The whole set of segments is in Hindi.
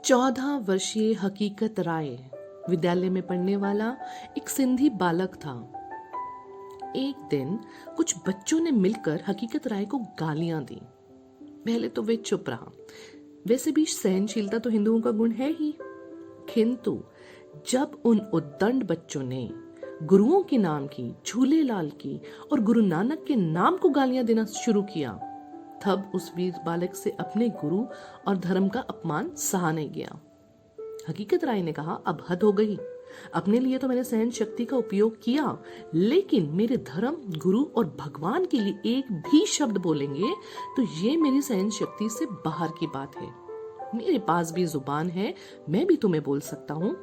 14 वर्षीय हकीकत राय विद्यालय में पढ़ने वाला एक सिंधी बालक था। एक दिन कुछ बच्चों ने मिलकर हकीकत राय को गालियां दी। पहले तो वे चुप रहा। वैसे भी सहनशीलता तो हिंदुओं का गुण है ही, किंतु जब उन उद्दंड बच्चों ने गुरुओं के नाम की, झूलेलाल की और गुरु नानक के नाम को गालियां देना शुरू किया, तब उस वीर बालक से अपने गुरु और धर्म का अपमान सहा नहीं गया। हकीकत राय ने कहा, अब हद हो गई। अपने लिए तो मैंने सहन शक्ति का उपयोग किया, लेकिन मेरे धर्म, गुरु और भगवान के लिए एक भी शब्द बोलेंगे तो ये मेरी सहन शक्ति से बाहर की बात है। मेरे पास भी जुबान है, मैं भी तुम्हें बोल सकता हूँ।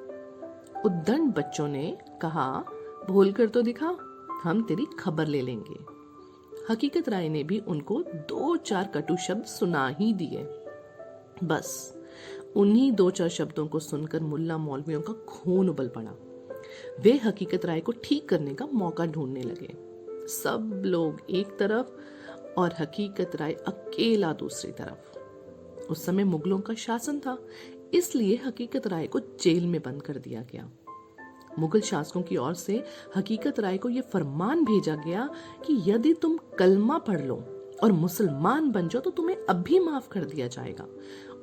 उद्दंड बच्चों ने कहा, बोल कर तो दिखा, हम तेरी खबर ले लेंगे। हकीकत राय ने भी उनको 2-4 कटु शब्द सुना ही दिए। बस उन्हीं 2-4 शब्दों को सुनकर मुल्ला मौलवियों का खून उबल पड़ा। वे हकीकत राय को ठीक करने का मौका ढूंढने लगे। सब लोग एक तरफ और हकीकत राय अकेला दूसरी तरफ। उस समय मुगलों का शासन था, इसलिए हकीकत राय को जेल में बंद कर दिया गया। मुगल शासकों की ओर से हकीकत राय को यह फरमान भेजा गया कि यदि तुम कलमा पढ़ लो और मुसलमान बन जाओ तो तुम्हें अब भी माफ कर दिया जाएगा,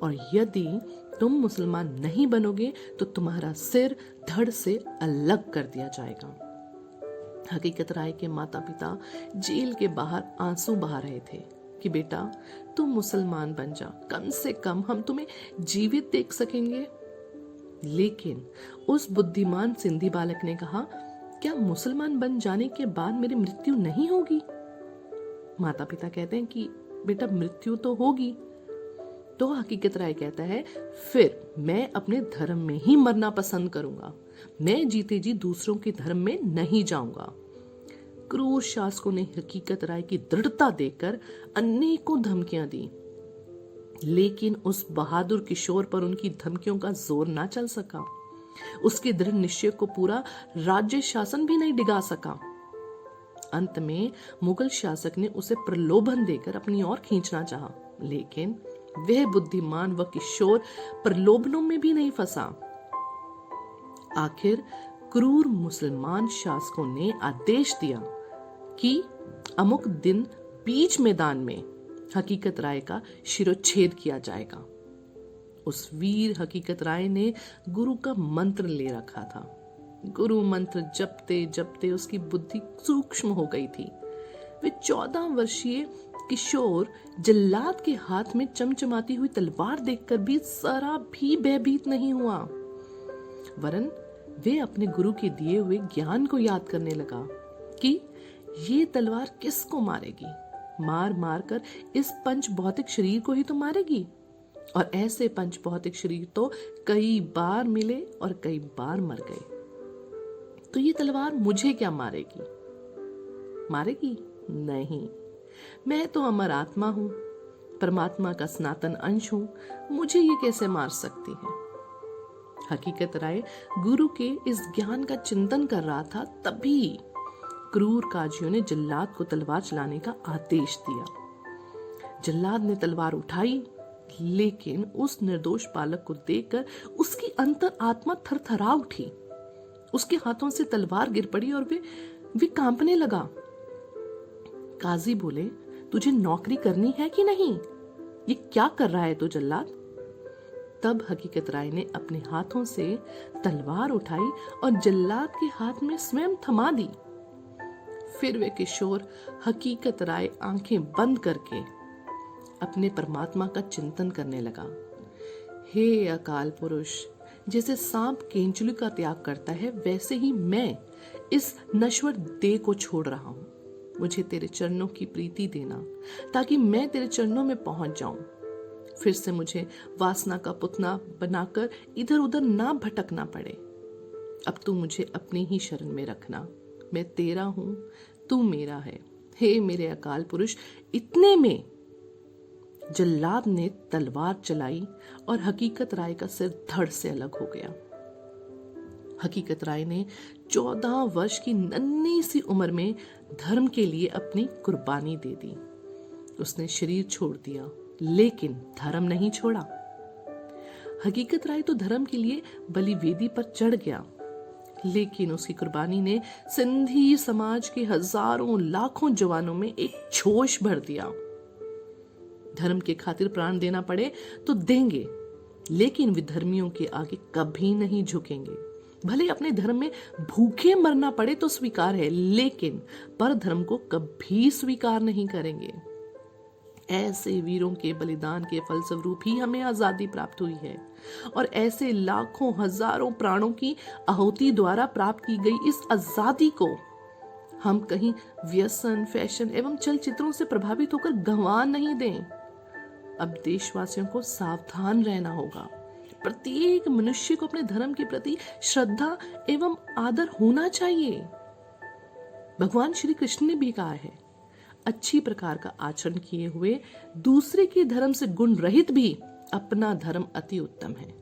और यदि तुम मुसलमान नहीं बनोगे तो तुम्हारा सिर धड़ से अलग कर दिया जाएगा। हकीकत राय के माता पिता जेल के बाहर आंसू बहा रहे थे कि बेटा तुम मुसलमान बन जा, कम से कम हम तुम्हें जीवित देख सकेंगे। लेकिन उस बुद्धिमान सिंधी बालक ने कहा, क्या मुसलमान बन जाने के बाद मेरी मृत्यु नहीं होगी? माता पिता कहते हैं कि बेटा मृत्यु तो होगी। तो हकीकत राय कहता है, फिर मैं अपने धर्म में ही मरना पसंद करूंगा, मैं जीते जी दूसरों के धर्म में नहीं जाऊंगा। क्रूर शासकों ने हकीकत राय की दृढ़ता देखकर अनेकों धमकियां दी, लेकिन उस बहादुर किशोर पर उनकी धमकियों का जोर ना चल सका। उसके दृढ़ निश्चय को पूरा राज्य शासन भी नहीं डिगा सका। अंत में मुगल शासक ने उसे प्रलोभन देकर अपनी ओर खींचना चाहा, लेकिन वह बुद्धिमान व किशोर प्रलोभनों में भी नहीं फंसा। आखिर क्रूर मुसलमान शासकों ने आदेश दिया कि अमुक दिन बीच मैदान में हकीकत राय का शिरोच्छेद किया जाएगा। उस वीर हकीकत राय ने गुरु का मंत्र ले रखा था। गुरु मंत्र जपते जपते उसकी बुद्धि सूक्ष्म हो गई थी। वे 14 वर्षीय किशोर जल्लाद के हाथ में चमचमाती हुई तलवार देखकर भी जरा भी भयभीत नहीं हुआ, वरन वे अपने गुरु के दिए हुए ज्ञान को याद करने लगा कि ये तलवार किसको मारेगी, मार मार कर इस पंच भौतिक शरीर को ही तो मारेगी, और ऐसे पंच भौतिक शरीर तो कई बार मिले और कई बार मर गए। तो ये तलवार मुझे क्या मारेगी? मारेगी नहीं। मैं तो अमर आत्मा हूं, परमात्मा का सनातन अंश हूं, मुझे ये कैसे मार सकती है? हकीकत राय गुरु के इस ज्ञान का चिंतन कर रहा था, तभी क्रूर काजियों ने जल्लाद को तलवार चलाने का आदेश दिया। जल्लाद ने तलवार उठाई, लेकिन उस निर्दोष बालक को देखकर उसकी अंतर आत्मा थरथरा उठी। उसके हाथों से तलवार गिर पड़ी और वे कांपने लगा। काजी बोले, तुझे नौकरी करनी है कि नहीं? ये क्या कर रहा है तू जल्लाद? तब हकीकत राय ने अपने हाथों से तलवार उठाई और जल्लाद के हाथ में स्वयं थमा दी। फिर वे किशोर हकीकत राय आंखें बंद करके अपने परमात्मा का चिंतन करने लगा। हे अकाल पुरुष, जैसे सांप केंचुली का त्याग करता है, वैसे ही मैं इस नश्वर देह को छोड़ रहा हूं। मुझे तेरे चरणों की प्रीति देना, ताकि मैं तेरे चरणों में पहुंच जाऊं। फिर से मुझे वासना का पुतना बनाकर इधर उधर ना भटकना पड़े। अब तू मुझे अपनी ही शरण में रखना। मैं तेरा हूं, तू मेरा है। हे मेरे अकाल पुरुष। इतने में जल्लाद ने तलवार चलाई और हकीकत राय का सिर धड़ से अलग हो गया। हकीकत राय ने 14 वर्ष की नन्ही सी उम्र में धर्म के लिए अपनी कुर्बानी दे दी। उसने शरीर छोड़ दिया, लेकिन धर्म नहीं छोड़ा। हकीकत राय तो धर्म के लिए बलि वेदी पर चढ़ गया, लेकिन उसकी कुर्बानी ने सिंधी समाज के हजारों लाखों जवानों में एक जोश भर दिया। धर्म के खातिर प्राण देना पड़े तो देंगे, लेकिन विधर्मियों के आगे कभी नहीं झुकेंगे। भले अपने धर्म में भूखे मरना पड़े तो स्वीकार है, लेकिन पर धर्म को कभी स्वीकार नहीं करेंगे। ऐसे वीरों के बलिदान के फलस्वरूप ही हमें आजादी प्राप्त हुई है, और ऐसे लाखों हजारों प्राणों की आहुति द्वारा प्राप्त की गई इस आजादी को हम कहीं व्यसन, फैशन एवं चलचित्रों से प्रभावित होकर गंवा नहीं दें। अब देशवासियों को सावधान रहना होगा। प्रत्येक मनुष्य को अपने धर्म के प्रति श्रद्धा एवं आदर होना चाहिए। भगवान श्री कृष्ण ने भी कहा है, अच्छी प्रकार का आचरण किए हुए दूसरे के धर्म से गुण रहित भी अपना धर्म अति उत्तम है।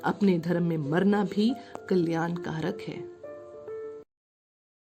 अपने धर्म में मरना भी कल्याणकारक है।